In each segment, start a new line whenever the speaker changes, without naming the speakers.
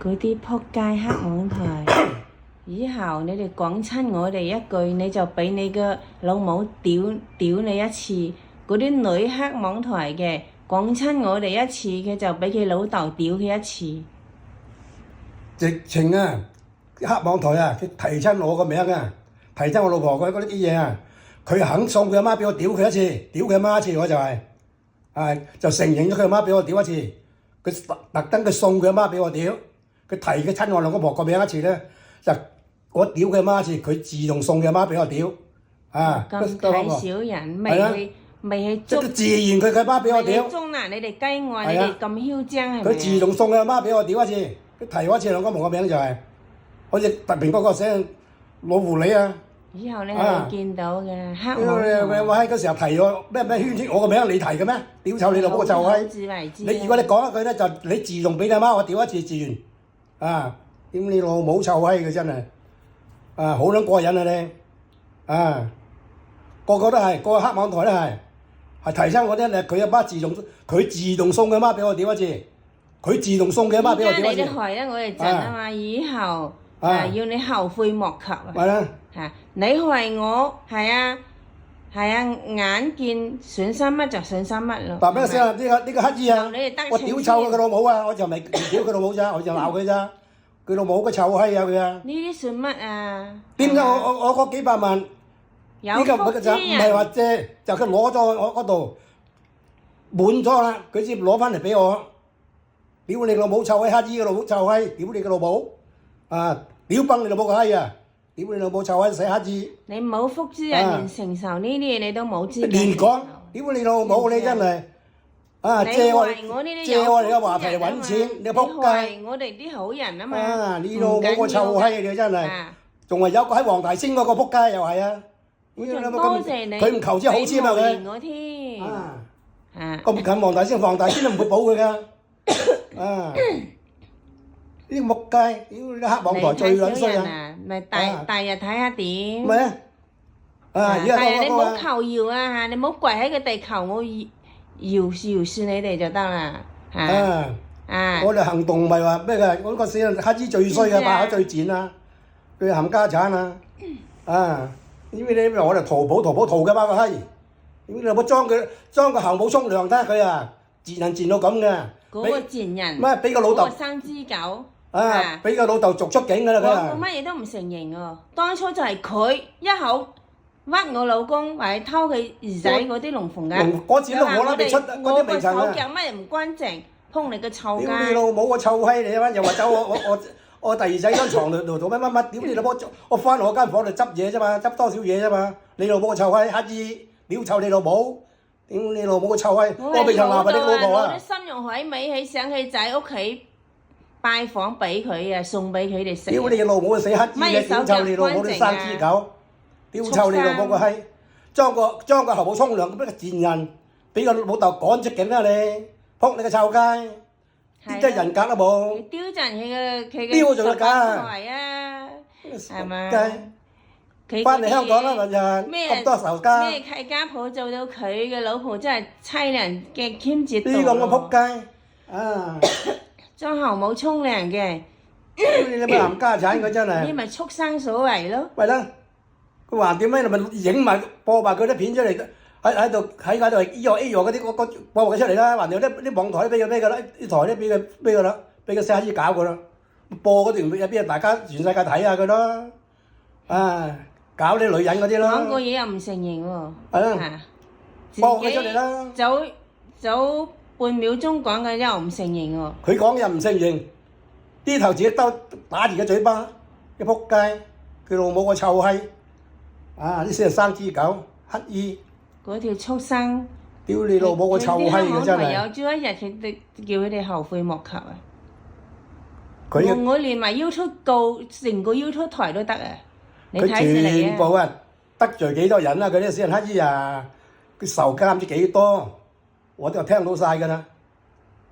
嗰啲仆街黑網台，以後你哋講親我哋一句，你就俾你個老母屌你一次。嗰啲女黑網台嘅講親我哋一次，佢就俾佢老豆屌佢一次。
直情啊，黑網台啊，佢提親我個名啊，提親我老婆嗰啲嘢啊，佢肯送佢阿媽俾我屌佢一次，屌佢阿媽一次我就就承認咗佢阿媽俾我屌一次，佢特登佢送佢阿媽俾我屌，佢提佢親我兩個婆個名一次咧，就我屌佢阿媽一次，佢自動送佢阿媽俾我屌，
咁睇小人，未去捉，
自然佢阿媽俾我屌。
中嗱你哋雞外，你哋咁囂張係咪？
佢自動送佢阿媽俾我屌一次，佢提我一次兩個婆個名就係，好似特別嗰個寫老狐狸啊。
以後你係見到嘅黑網台。
我喺嗰時候提我咩圈圈我個名你提嘅咩？屌臭你老母個臭閪！你如果你講一句咧，就你自動俾你阿媽我屌一次自願。屌你老母臭閪嘅真係，好撚過癮啊你，個個都係，個黑網台都係提親我啲咧，佢阿媽佢自動送佢阿媽俾我屌一次，佢自動送佢阿媽俾我屌一次。
而家你啲害得我哋震啊嘛，以後要你後悔莫及啊！
係啦。
你害我係啊，眼見損失乜就損失乜咯。
話俾你聽啊，呢個乞衣啊，我屌臭佢老母啊，我就未屌佢老母咋，我就鬧佢咋，佢老母個臭閪啊佢啊！
呢啲算乜啊？
點解我嗰幾百萬呢個唔係話借，就佢攞咗我嗰度滿咗啦，佢先攞翻嚟俾我。屌你老母臭閪，乞衣嘅老母臭閪，屌你個老母屌崩你老母個閪啊！屌你老母臭閪死乞衣！
你冇福之人連承受呢啲嘢你都冇資格。
連講，屌你老母你真係借我哋嘅話題嚟揾錢，你仆街！
我哋啲好人啊嘛。
你老母個臭閪你真係，仲係有個喺黃大仙嗰個仆街又係啊！
多謝你，
佢唔求之好先啊佢。
我添。
咁近黃大仙都唔會保佢噶。呢個木街，屌你黑網台最撚衰啊！
咪第日睇下點。
咪而家
你唔好求饒啊！你唔好跪喺個地求我饒恕你哋就得啦。
我哋行動唔係話咩嘅，我個死人乞衣最衰嘅，把口最賤啊！佢冚家產啊！因為你我哋淘寶淘嘅嘛個閪，你冇裝個後母沖涼得佢啊！賤人賤到咁嘅。
嗰個賤人。
咩俾個老豆？
生之狗。
俾個老豆逐出境㗎啦佢啊！
我乜嘢都唔承認喎，當初就係佢一口屈我老公，話係偷佢兒仔嗰啲龍鳳㗎。
嗰錢都我啦，你出嗰啲未曾啊！
我個手腳乜嘢唔乾淨，碰你個臭街！
屌你老母個臭閪你啊！又話走我第二仔張床度做乜，屌你老母！我翻我間房度執嘢啫嘛，執多少嘢啫嘛！你老母個臭閪乞衣，屌臭你老母！屌你老母個臭閪！我未曾鬧過你老婆啊！
我啲心肉海味起想去仔屋企拜訪俾佢啊，送俾佢哋食。
屌你老母個死乞衣嘅，屌臭你老母啲生豬狗！屌臭你老母個閪！裝個後母沖涼，咁個賤人，俾個老豆趕出境啦你！仆你個臭街！啲真人格都冇。
丟盡佢嘅
丟盡個架
啊！係嘛？
翻嚟香港啦，咪就咁多仇家。
咩契家婆做到佢嘅老婆真係凄涼嘅兼折度。
呢個咁仆街
裝後母沖涼嘅。
你咪冚家產佢真係。
呢咪畜生所為咯。
喂啦，佢話點咧？咪影埋播埋佢啲片出嚟，喺度A 嗰啲播埋佢出嚟啦。還有啲網台俾佢咩㗎啦？啲台咧俾佢咩㗎啦？俾個死乞衣搞㗎啦。播嗰段入邊大家全世界睇下佢咯。搞啲女人嗰啲咯。
講個嘢又唔承認喎。
係啦。播佢出嚟啦。
早半秒鐘講嘅又唔承認喎。
佢講又唔承認，啲頭自己打住個嘴巴，一仆街，佢老母個臭閪，啲死人生豬狗，乞衣。
嗰條畜生。
屌你老母個臭閪嘅真係。
有朝一日佢叫佢哋後悔莫及啊！我連埋 YouTube 告成個 YouTube 台都得啊！
佢全部得罪幾多人啊！佢啲死人乞衣啊，佢仇家唔知幾多，我都聽到曬㗎啦。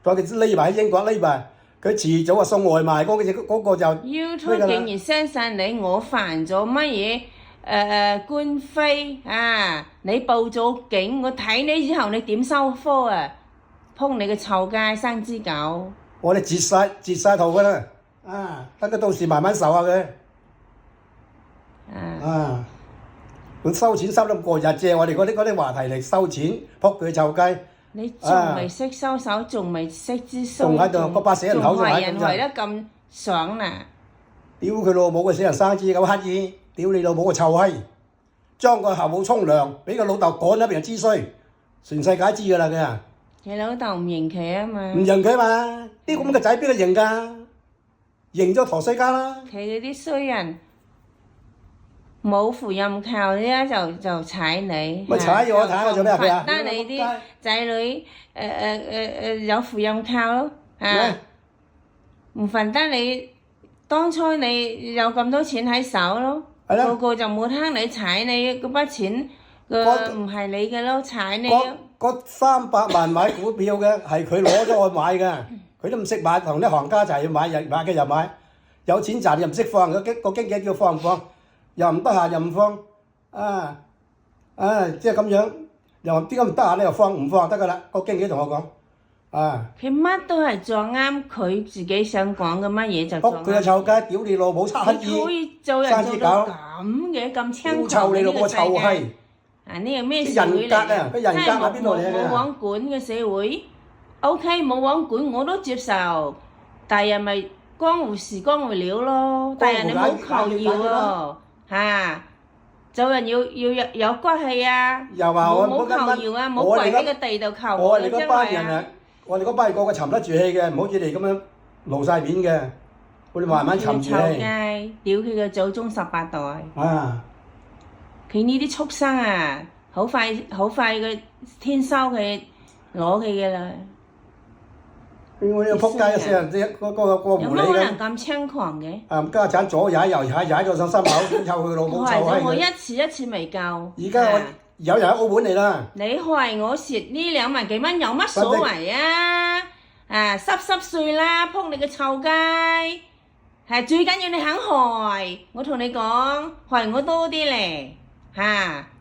再佢匿埋喺英國匿埋，佢遲早送外賣嗰個就
YouTube 竟然相信你，我犯咗乜嘢官非啊！你報咗警，我睇你以後你點收科啊！撲你個臭街生豬狗！
我哋截晒圖㗎啦，等佢到時慢慢受下佢。佢收錢收得過日借我哋嗰啲話題嚟收錢，撲佢臭雞。
你仲未識收手，仲未識知數，
仲喺度嗰把死人口仲喺度
害人害得咁爽啊！
屌佢老母個死人生枝咁乞兒，屌你老母個臭閪，裝個後母沖涼，俾個老豆趕咗俾人知衰，全世界知㗎啦佢啊！
你老豆唔認佢啊嘛？
唔認佢嘛？啲咁嘅仔邊個認㗎？認咗陀衰家啦！
佢嗰啲衰人冇扶任靠咧，就踩你。
咪踩住我睇下做咩佢啊？
得你啲仔女有扶任靠咯唔煩得你當初你有咁多錢喺手咯，個個就冇聽你踩你嗰筆錢唔係你嘅咯，踩你咯。
嗰300萬買股票嘅係佢攞咗去買嘅，佢都唔識買，同啲行家就係要買嘅又買，有錢賺又唔識放，個經紀叫放唔放，又唔得閒又唔放，即係咁樣，又點解唔得閒咧又放唔放得㗎啦？個經紀同我講。
佢乜都係撞啱佢自己想講嘅乜嘢就撞啱。
佢個臭雞，屌你老母，差閪
可以做人做到咁嘅咁猖狂嘅呢個世界。呢個咩社會嚟嘅？
佢人格喺邊度嚟嘅？
冇網管嘅社會 ，OK 冇網管我都接受，但係咪江湖事江湖料咯？但係你唔好求饒喎做人要有骨氣啊！
又話我
冇求饒啊！冇跪喺個地度求
我哋嗰班人啊，我哋嗰班個個沉得住氣嘅，唔好似你咁樣露晒面嘅，我哋慢慢沉住氣。
屌佢嘅祖宗18代。佢呢啲畜生啊，好快嘅天收佢攞佢嘅啦。
我呢個撲街嘅死人，個狐狸嘅。
有乜可能咁猖狂嘅？
家產左踩右踩，踩到上心口，點臭佢老母臭閪！
我一次未夠。
而家我有人喺澳門嚟啦。
你害我蝕呢2萬幾蚊有乜所謂啊？濕碎啦，撲你個臭雞！最緊要你肯害，我同你講，害我多啲咧。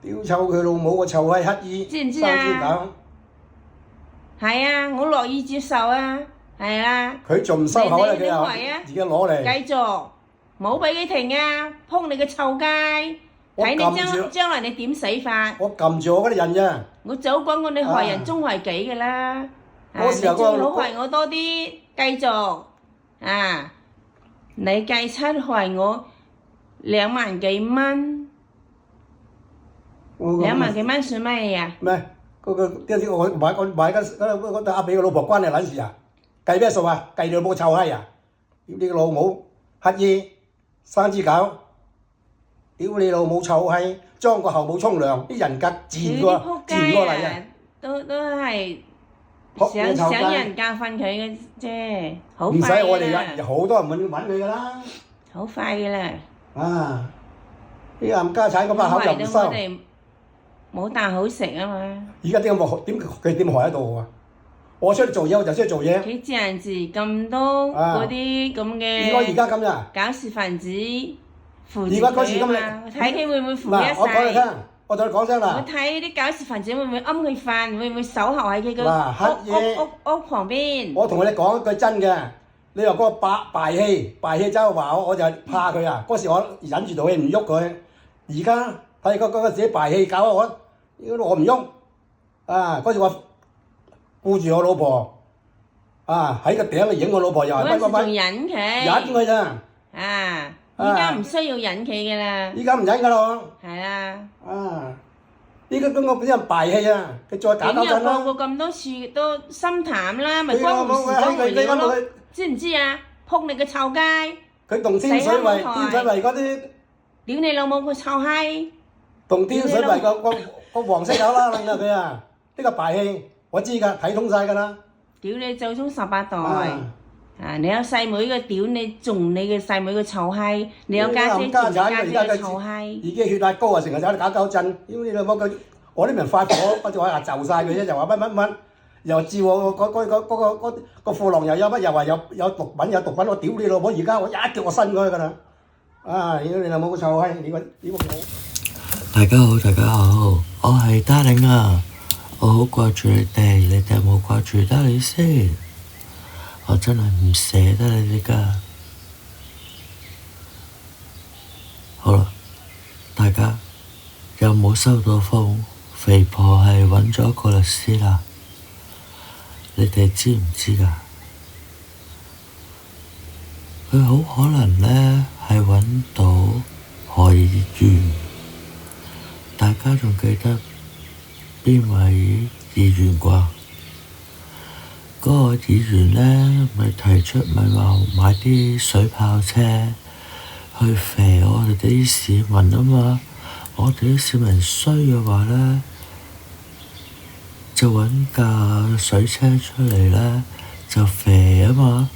屌臭佢老母個臭閪乞兒，
知唔知啊？係啊，我樂意接受啊，係啊。佢
仲唔收口啦？佢又而家攞嚟。
繼續，冇俾佢停啊！撲你個臭雞，睇你將來你點死法。
我撳住我嗰啲人啫。
我早講過你害人終害己㗎啦。
嗰時候
你最好害我多啲，繼續你計出害我2萬幾蚊。2萬幾蚊算乜嘢啊？
咩？嗰啲我買嗰阿俾個老婆關你撚事啊？計咩數啊？計你老母臭閪啊！屌你個老母乞兒生枝狗！屌你老母臭閪！裝個後母沖涼，啲人格賤過嚟啊！
都係想人教訓佢嘅啫，好快㗎啦！唔
使我哋好多人揾佢㗎啦，
好快㗎啦！
啲冚家產嗰把口又唔收。
冇啖好食啊嘛！
而家佢點害得到我啊？我出去做嘢我就出去做嘢。
佢這樣子咁多嗰啲咁嘅
而家咁咋？
搞事分子扶
住佢啊嘛！
睇佢會唔會扶一世？
我同你講聲啦。
我睇啲搞事分子會唔會揞佢飯？會唔會守候喺佢個屋旁邊？
我同你講一句真嘅，你話嗰個敗氣周話我就怕佢啊！嗰時我忍住道氣唔喐佢，而家睇嗰自己敗氣搞我唔喐嗰時我顧住我老婆喺個頂度影我老婆又係
仲忍佢
咋
依家唔需要忍佢㗎啦，
依家唔忍㗎咯，
係啊
依家咁我俾人敗氣啊，佢再搞震啦，
過咁多次都心淡啦，咪江湖事江湖料咯，知唔知啊？撲你個臭街！佢
同天水圍嗰啲
屌你老母個臭閪！
同天水圍個黃色友啦，佢呢個敗氣，我知㗎，睇通晒㗎啦。
屌你祖宗18代！你有細妹嘅屌你，仲你嘅細妹嘅臭閪，你有家姐仲家姐嘅臭閪。
已經血壓高啊，成日走去搞震，屌你老母佢！我啲人發火，我就話就晒佢啫，又話乜，又照我個褲浪又有乜，又話有毒品，我屌你老母！而家我一腳我伸過去㗎啦！屌你老母個臭閪，你個
大家好，我係 Darling 啊，我好掛住你哋有冇掛住 Darling 先？我真係唔捨得你哋㗎。收到風，肥婆係揾咗個律師啦。你哋知唔知㗎？佢好可能呢係揾到何議員。大家仲記得邊位議員啩？嗰個議員呢咪提出咪話買啲水炮車去肥我哋啲市民啊嘛。我哋啲市民衰嘅話呢，就揾架水車出嚟呢，就肥啊嘛。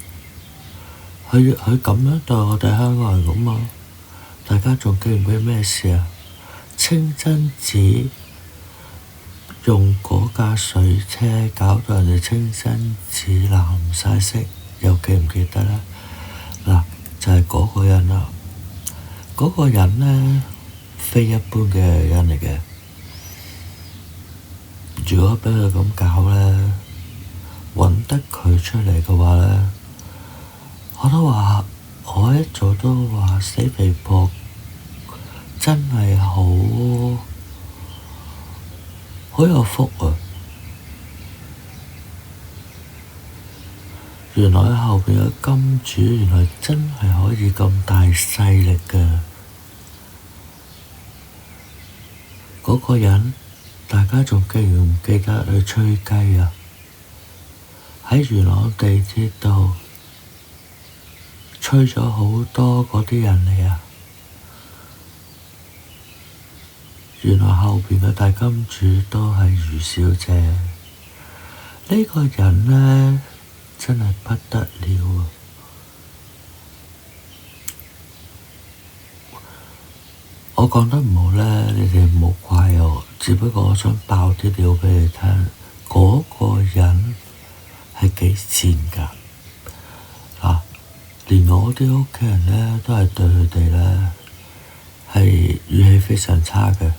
佢咁樣對我哋香港人咁嘛。大家仲記唔記得咩事啊？清真寺用嗰架水車搞到人哋清真寺藍晒色，又記唔記得呢？嗱，就係嗰個人啦。嗰個人呢，非一般嘅人嚟嘅。如果俾佢咁搞呢，揾得佢出嚟嘅話呢，我一早都話死肥婆真係好有福啊！原來後邊嘅金主原來真係可以咁大勢力㗎。嗰個人，大家仲記唔記得去吹雞啊？喺元朗地鐵度吹咗好多嗰啲人嚟啊！原來後邊嘅大金主都係余小姐。呢個人呢，真係不得了啊！我講得唔好呢，你哋唔好怪我，只不過我想爆啲料俾你聽。嗰個人係幾賤㗎？嗱，連我啲屋企人呢，都係對佢哋呢係語氣非常差嘅，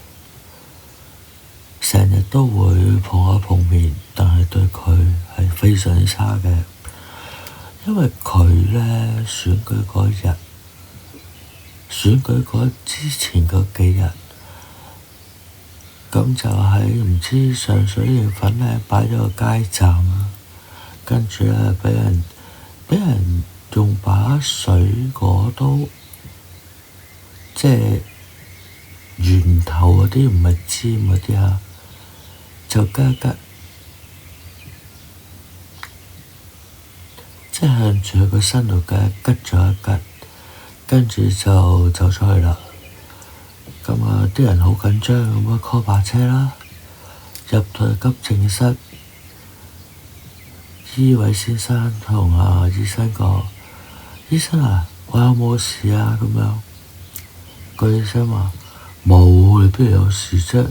成日都會碰一碰面，但係對佢係非常之差嘅，因為佢呢選舉嗰日。選舉嗰之前嗰幾日，咁就喺唔知上水定粉嶺擺咗個街站啊，跟住咧俾人用把水果刀，即係圓頭嗰啲唔係尖嗰啲啊，就吉一吉，即係向住佢個身度吉咗一吉。跟住就走出去啦。咁啊，啲人好緊張咁啊 call 白車啦，入到去急症室。醫衞先生同醫生講：醫生啊，我有冇事啊？咁樣，個醫生話：冇，你邊度有事啫？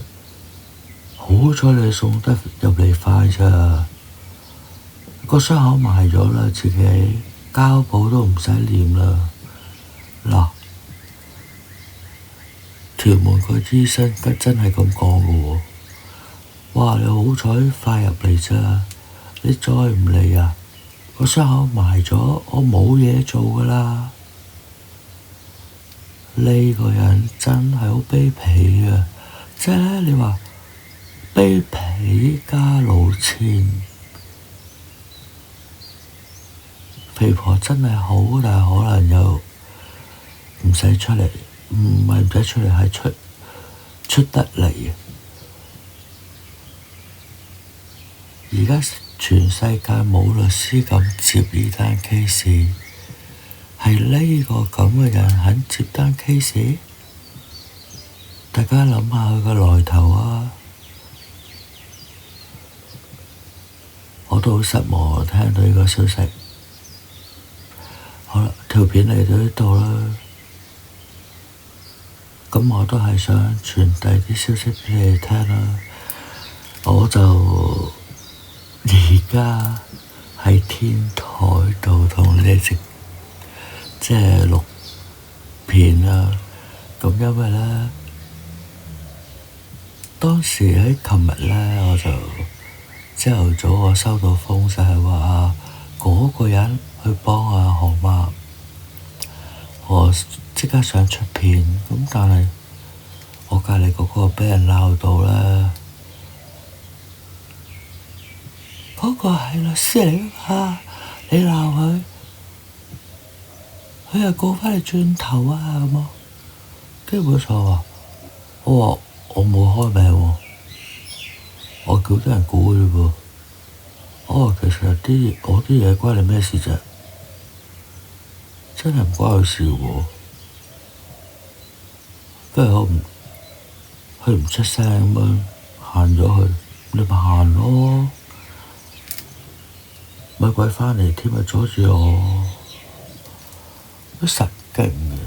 好彩你送得入嚟快咋，個傷口埋咗啦，自己膠布都唔使黏啦。嗱，屯門個醫生真係咁講嘅喎。哇！你好彩快入嚟咋，你再唔嚟啊，個傷口埋咗，我冇嘢做㗎啦。呢個人真係好卑鄙啊！即係咧，你話卑鄙加老千，肥婆真係好大可能又〜唔使出嚟，唔係唔使出嚟，係出得嚟啊！而家全世界冇律師敢接呢單 case， 係呢個咁嘅人肯接單 case？ 大家諗下佢個來頭啊！我都好失望，聽到呢個消息。好啦，條片嚟到呢度啦。咁我都係想傳遞啲消息俾你哋聽啦。我就而家喺天台度同你哋即係錄片啦。咁因為咧，當時喺琴日咧，我就朝頭早我收到風就係話嗰個人去幫何媽。我即刻想出片，咁但係我隔離嗰個俾人鬧到啦。嗰個係律師嚟㗎嘛，你鬧佢，佢又告翻你轉頭啊咁啊。跟住本上話：我話我冇開名喎，我叫啲人估嘅啫噃。其實我啲嘢關你咩事啫？真係唔關佢事喎。跟住佢唔出聲咁樣行咗去，你咪行咯。咪鬼翻嚟添啊！阻住我，都神經嘅。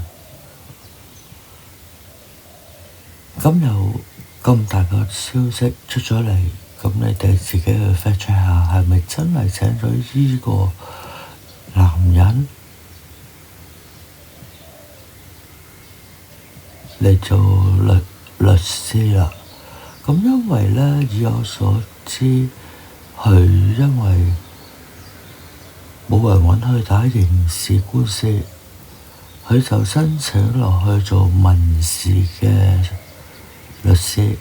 咁又咁大個消息出咗嚟，咁你哋自己去 fact check 下，係咪真係請咗呢個男人嚟做律師啦？咁因為咧，以我所知，佢因為冇人揾佢打刑事官司，佢就申請落去做民事嘅律師。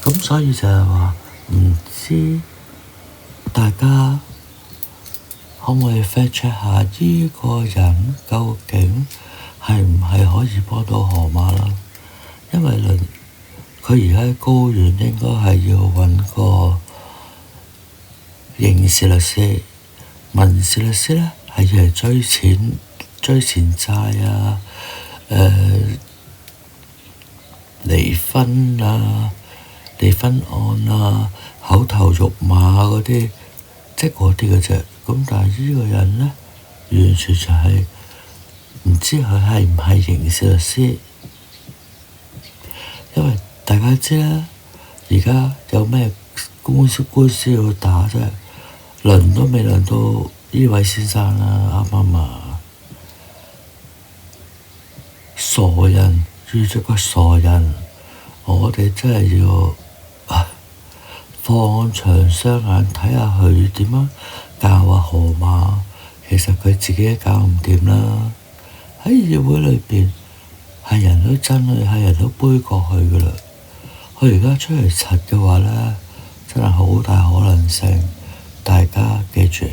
咁所以就係話，唔知大家可唔可以 fact check 下呢個人究竟係唔係可以幫到河馬啦？因為佢而家喺高院應該係要揾個刑事律師。民事律師咧係要嚟追錢債啊，離婚啊、離婚案啊、口頭辱罵嗰啲，即係嗰啲嘅啫。咁但係呢個人咧，完全就係唔知佢係唔係刑事律師，因為大家知啦，而家有咩官司要打啫？輪都未輪到呢位先生啦，啱啱啊？傻人遇咗個傻人，我哋真係要放長雙眼睇下佢點樣教下河馬。其實佢自己都搞唔掂啦。喺議會裏邊，係人都憎佢，係人都杯葛佢噶啦。佢而家出嚟柒嘅話咧，真係好大可能性。大家記住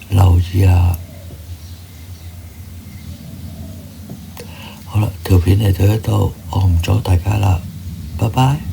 留意下。好啦，條片嚟到呢度，我唔阻大家啦，拜拜。